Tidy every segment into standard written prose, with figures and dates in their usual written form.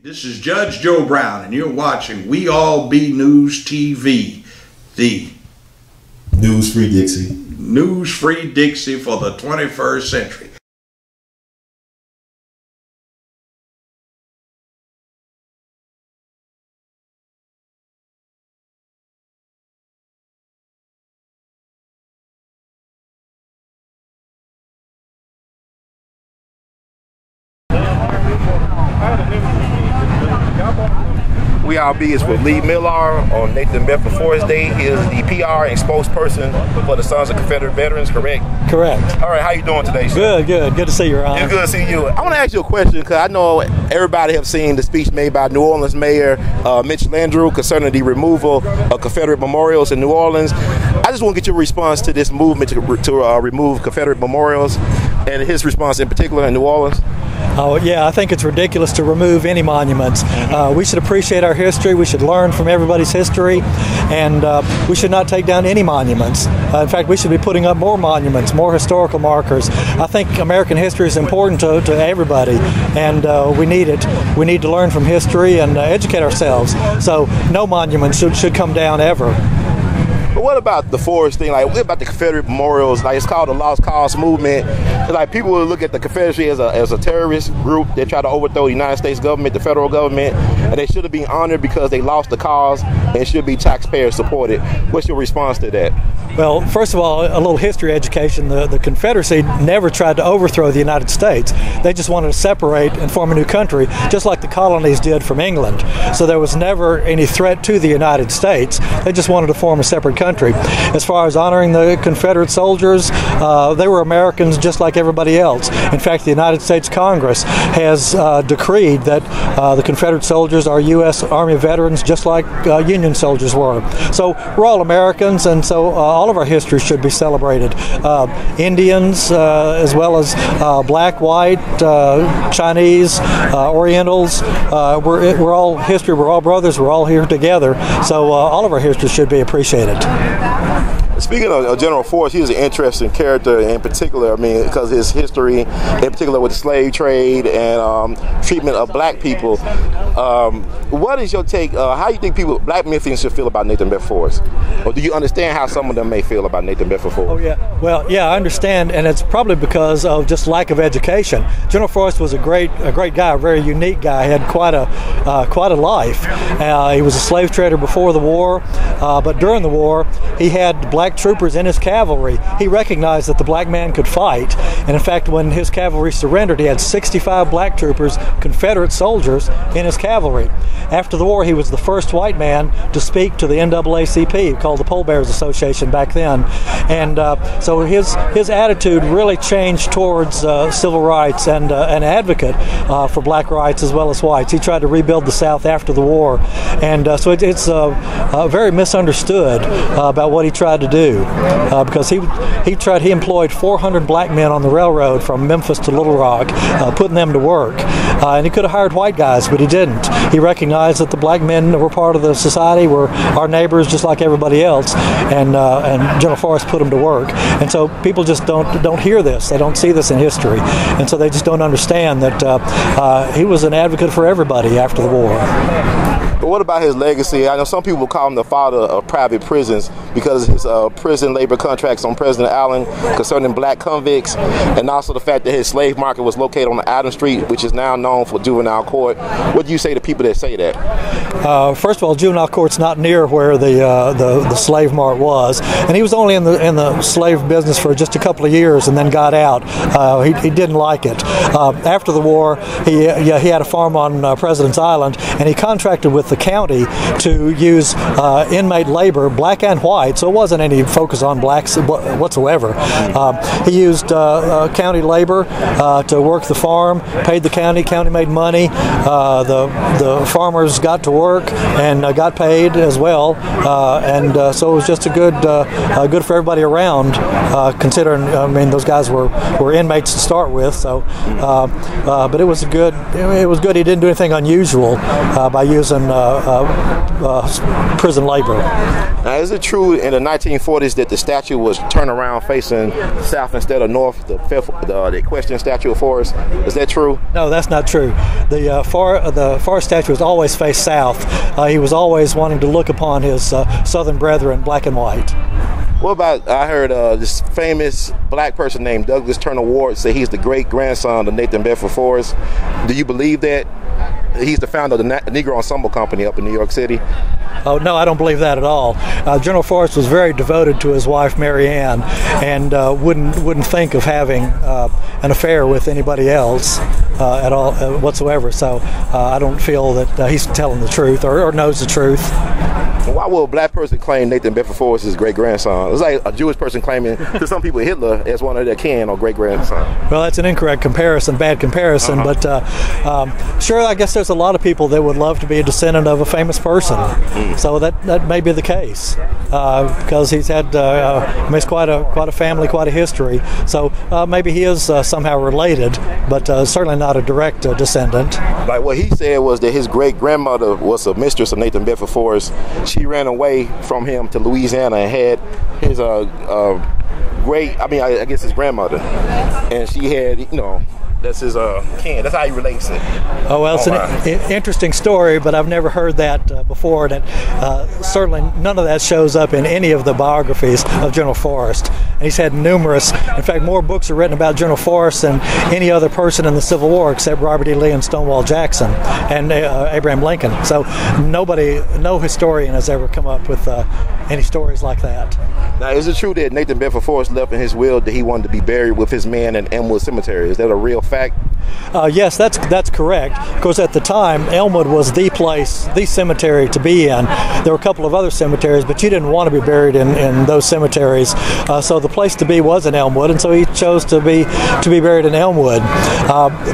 This is Judge Joe Brown, and you're watching We All Be News TV, the News-free Dixie. News-free Dixie for the 21st century. We All Be is with Lee Miller on Nathan Bedford Forrest Day. He is the PR and spokesperson for the Sons of Confederate Veterans, correct? Correct. All right, how you doing today, sir? Good to see you, Ron. It's good to see you. I want to ask you a question because I know everybody have seen the speech made by New Orleans Mayor Mitch Landrieu concerning the removal of Confederate memorials in New Orleans. I just want to get your response to this movement to remove Confederate memorials and his response in particular in New Orleans. Oh, yeah, I think it's ridiculous to remove any monuments. We should appreciate our history. We should learn from everybody's history, and we should not take down any monuments. In fact, we should be putting up more monuments, more historical markers. I think American history is important to everybody, and we need it. We need to learn from history and educate ourselves. So no monuments should come down ever. But what about the Forrest thing? Like, what about the Confederate memorials? Like, it's called the Lost Cause movement. It's like people will look at the Confederacy as a terrorist group. They try to overthrow the United States government, the federal government, and they should have been honored because they lost the cause and should be taxpayer supported. What's your response to that? Well, first of all, a little history education. The Confederacy never tried to overthrow the United States. They just wanted to separate and form a new country, just like the colonies did from England. So there was never any threat to the United States. They just wanted to form a separate country. As far as honoring the Confederate soldiers, they were Americans just like everybody else. In fact, the United States Congress has decreed that the Confederate soldiers are U.S. Army veterans just like Union soldiers were. So we're all Americans, and so all of our history should be celebrated. Indians, as well as black, white, Chinese, Orientals, we're all history, we're all brothers, we're all here together. So all of our history should be appreciated. Speaking of General Forrest, he was an interesting character in particular, I mean, because his history, in particular with the slave trade and treatment of black people. What is your take, how do you think black Memphians should feel about Nathan Bedford Forrest? Or do you understand how some of them may feel about Nathan Bedford Forrest? Oh, yeah. Well, yeah, I understand, and it's probably because of just lack of education. General Forrest was a great guy, a very unique guy. He had quite a life. He was a slave trader before the war, but during the war, he had black troopers in his cavalry. He recognized that the black man could fight, and in fact, when his cavalry surrendered, he had 65 black troopers, Confederate soldiers, in his cavalry. After the war, he was the first white man to speak to the NAACP, called the Pole Bearers Association back then, and so his attitude really changed towards civil rights and an advocate for black rights as well as whites. He tried to rebuild the South after the war, and so it's very misunderstood about what he tried to do, because he employed 400 black men on the railroad from Memphis to Little Rock, putting them to work, and he could have hired white guys, but he didn't. He recognized that the black men were part of the society, were our neighbors just like everybody else, and General Forrest put them to work. And so people just don't hear this, they don't see this in history, and so they just don't understand that he was an advocate for everybody after the war. But what about his legacy? I know some people call him the father of private prisons because of his prison labor contracts on President A.L.L concerning black convicts, and also the fact that his slave market was located on the Adams Street, which is now known for juvenile court. What do you say to people that say that? First of all, juvenile court's not near where the slave mart was, and he was only in the slave business for just a couple of years and then got out. He didn't like it. After the war, he had a farm on President's Island, and he contracted with the county to use inmate labor, black and white, so it wasn't any focus on blacks whatsoever. He used county labor to work the farm, paid the county made money, the farmers got to work and got paid as well, and so it was just good for everybody around, considering, I mean, those guys were inmates to start with, so but it was good. He didn't do anything unusual by using prison labor. Now, is it true in the 1940s that the statue was turned around facing south instead of north, the equestrian statue of Forrest? Is that true? No, that's not true. The Forrest statue was always faced south. He was always wanting to look upon his southern brethren, black and white. What about, I heard this famous black person named Douglas Turner Ward say he's the great-grandson of Nathan Bedford Forrest. Do you believe that? He's the founder of the Negro Ensemble Company up in New York City. Oh, no, I don't believe that at all. General Forrest was very devoted to his wife, Mary Ann, and wouldn't think of having an affair with anybody else at all whatsoever. So I don't feel that he's telling the truth or knows the truth. Why will a black person claim Nathan Bedford Forrest is his great-grandson? It's like a Jewish person claiming to some people Hitler as one of their kin or great-grandson. Well, that's an incorrect comparison, bad comparison, but sure, I guess there's a lot of people that would love to be a descendant of a famous person. So that may be the case because he's had he's quite a family, quite a history. So maybe he is somehow related, but certainly not a direct descendant. Like what he said was that his great-grandmother was a mistress of Nathan Bedford Forrest. She ran away from him to Louisiana and had his I guess his grandmother, and she had, you know, that's his kin. That's how he relates it. Oh, well, it's an interesting story, but I've never heard that before, and certainly none of that shows up in any of the biographies of General Forrest. And he's had numerous, in fact, more books are written about General Forrest than any other person in the Civil War except Robert E. Lee and Stonewall Jackson and Abraham Lincoln. So no historian has ever come up with any stories like that. Now, is it true that Nathan Bedford Forrest left in his will that he wanted to be buried with his men in Elmwood Cemetery? Is that a real fact? Yes, that's correct. Of course, at the time, Elmwood was the place, the cemetery to be in. There were a couple of other cemeteries, but you didn't want to be buried in those cemeteries. So the place to be was in Elmwood, and so he chose to be buried in Elmwood.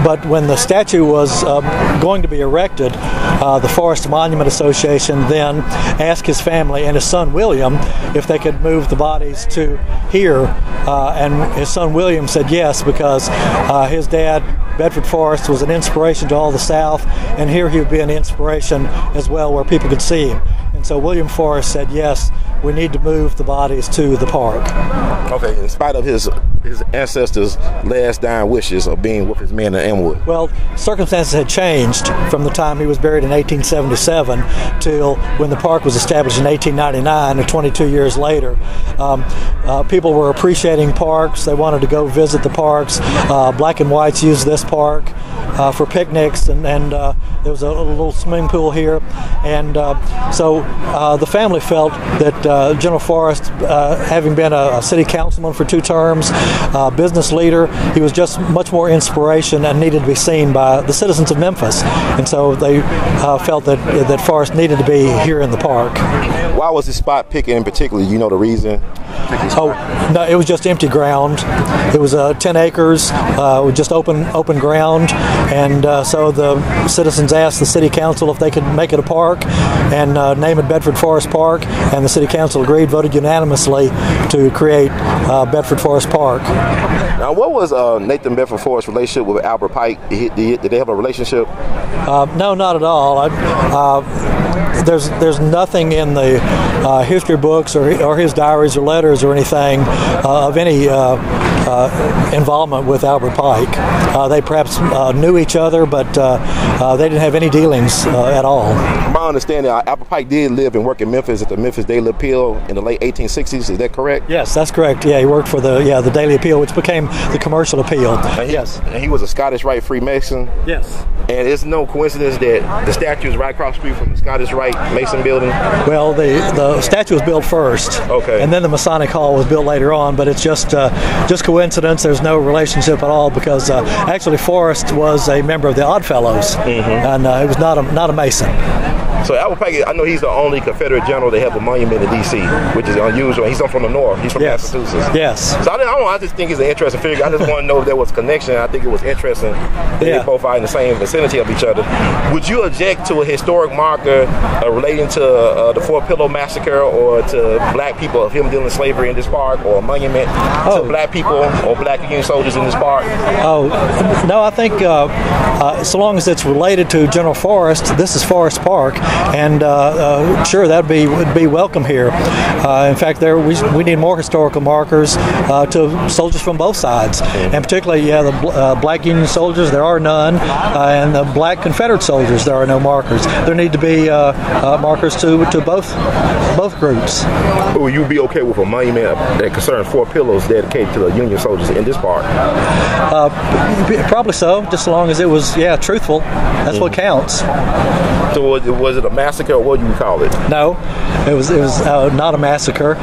But when the statue was going to be erected, the Forrest Monument Association then asked his family and his son William if they could move the bodies to here, and his son William said yes because his dad, Bedford Forrest, was an inspiration to all the South, and here he would be an inspiration as well where people could see him. And so William Forrest said, yes, we need to move the bodies to the park. Okay, in spite of his ancestors' last dying wishes of being with his men in Elmwood. Well, circumstances had changed from the time he was buried in 1877 till when the park was established in 1899, or 22 years later. People were appreciating parks. They wanted to go visit the parks. Black and whites used this park for picnics, and there was a little swimming pool here. And so the family felt that General Forrest, having been a city councilman for 2 terms, business leader, he was just much more inspiration and needed to be seen by the citizens of Memphis. And so they felt that Forrest needed to be here in the park. Why was this spot picked in particular? You know the reason? Oh, no, it was just empty ground. It was 10 acres, just open ground, and so the citizens asked the city council if they could make it a park and name it Bedford Forrest Park, and the city council agreed, voted unanimously to create Bedford Forrest Park. Now, what was Nathan Bedford Forrest's relationship with Albert Pike? Did they have a relationship? No, not at all. There's nothing in the history books or his diaries or letters or anything of any involvement with Albert Pike. They perhaps knew each other, but they didn't have any dealings at all. My understanding, Albert Pike did live and work in Memphis at the Memphis Daily Appeal in the late 1860s. Is that correct? Yes, that's correct. Yeah, he worked for the Daily Appeal, which became the Commercial Appeal. And he was a Scottish Rite Freemason. Yes. And it's no coincidence that the statue is right across the street from the Scottish Rite Mason building? Well, the statue was built first. Okay. And then the Masonic Hall was built later on, but it's just coincidence. There's no relationship at all because actually Forrest was a member of the Odd Fellows, and he was not a Mason. So Albert Pike, I know he's the only Confederate general to have a monument in D.C., which is unusual. He's from the North. He's from Massachusetts. Yes. So I just think he's an interesting figure. I just want to know if there was a connection. I think it was interesting that they both are in the same vicinity of each other. Would you object to a historic marker relating to the Fort Pillow Massacre or to black people of him dealing slavery in this park, or a monument to black people or black Union soldiers in this park? Oh, no, I think so long as it's related to General ForREst's, this is ForREst's Park, and sure, that would be welcome here. In fact, we need more historical markers to soldiers from both sides, and particularly, the black Union soldiers, there are none, and the black Confederate soldiers, there are no markers. There need to be markers to both groups. Will you be okay with a monument that concerns 4 pillars dedicated to the Union soldiers in this park? Probably so, just as long as it was, truthful. That's what counts. So was it a massacre, or what do you call it? No, it was not a massacre.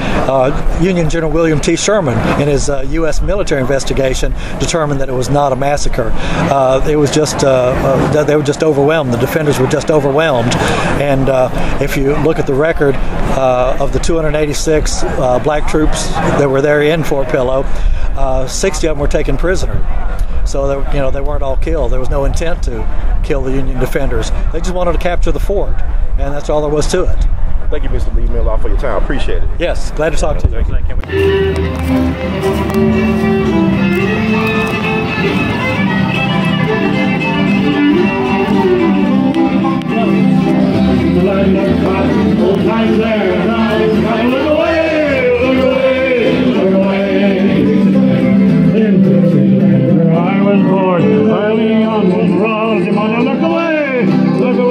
Union General William T. Sherman, in his U.S. military investigation, determined that it was not a massacre. It was just they were just overwhelmed. The defenders were just overwhelmed, and if you look at the record of the 286 black troops that were there in Fort Pillow, 60 of them were taken prisoner. So they weren't all killed. There was no intent to kill the Union defenders. They just wanted to capture the fort, and that's all there was to it. Thank you, Mr. Lee Miller, for your time. Appreciate it. Yes, glad to talk to you. Old times there, now look away, look away, look away. In Dixieland, where I was born, early on was Rosie, look away, look away.